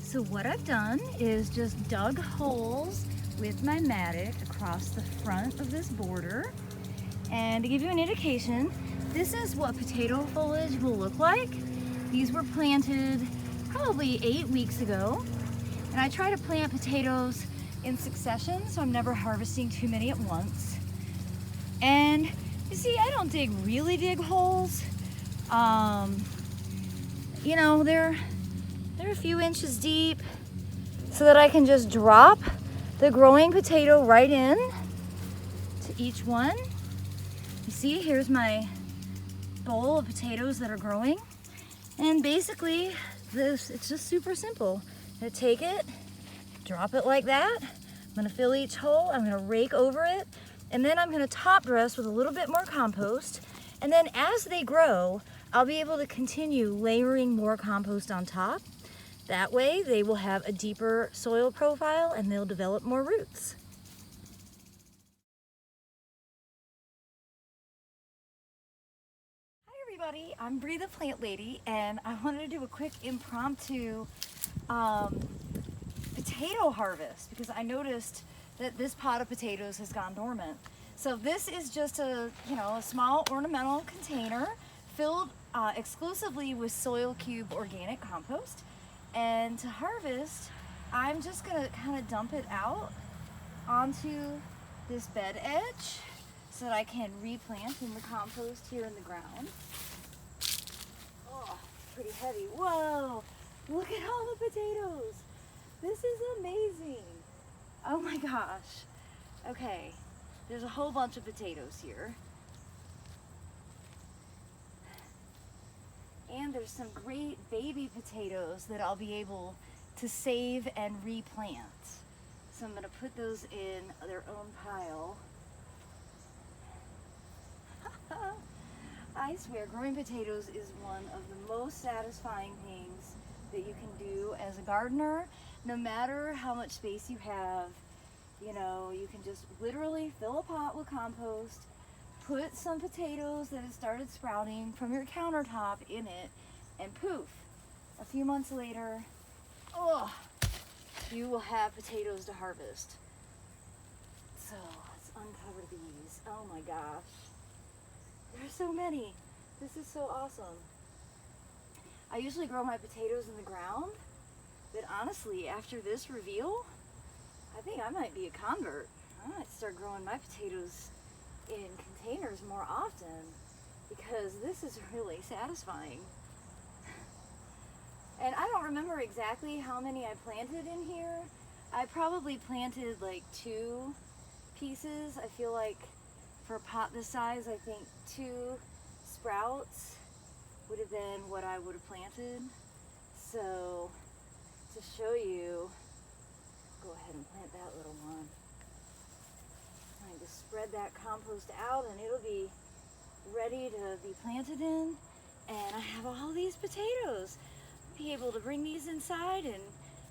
So what I've done is just dug holes with my mattock across the front of this border. And to give you an indication, this is what potato foliage will look like. These were planted probably 8 weeks ago. And I try to plant potatoes in succession, so I'm never harvesting too many at once. And you see, I don't really dig holes. You know, they're a few inches deep so that I can just drop the growing potato right in to each one. You see, here's my bowl of potatoes that are growing. And basically, it's just super simple. I'm gonna take it, drop it like that. I'm gonna fill each hole, I'm gonna rake over it, and then I'm gonna top dress with a little bit more compost. And then as they grow, I'll be able to continue layering more compost on top. That way they will have a deeper soil profile and they'll develop more roots. Hi everybody, I'm Bree the Plant Lady, and I wanted to do a quick impromptu potato harvest because I noticed that this pot of potatoes has gone dormant. So this is just a small ornamental container filled exclusively with Soil Cube organic compost. And to harvest, I'm just gonna kind of dump it out onto this bed edge so that I can replant in the compost here in the ground. Oh, pretty heavy. Whoa, look at all the potatoes. This is amazing. Oh my gosh. Okay, there's a whole bunch of potatoes here. And there's some great baby potatoes that I'll be able to save and replant. So I'm gonna put those in their own pile. I swear, growing potatoes is one of the most satisfying things that you can do as a gardener. No matter how much space you have, you know, you can just literally fill a pot with compost, put some potatoes that have started sprouting from your countertop in it, and poof, a few months later, oh, you will have potatoes to harvest. So let's uncover these. Oh my gosh, there's so many. This is so awesome. I usually grow my potatoes in the ground, but honestly, after this reveal, I think I might be a convert. I might start growing my potatoes in containers more often because this is really satisfying. And I don't remember exactly how many I planted in here. I probably planted like 2 pieces. I feel like for a pot this size, I think 2 sprouts would have been what I would have planted. So to show you, go ahead and plant that little one. I'm going to spread that compost out and it'll be ready to be planted in. And I have all these potatoes. I'll be able to bring these inside and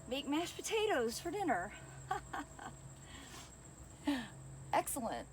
make mashed potatoes for dinner. Excellent.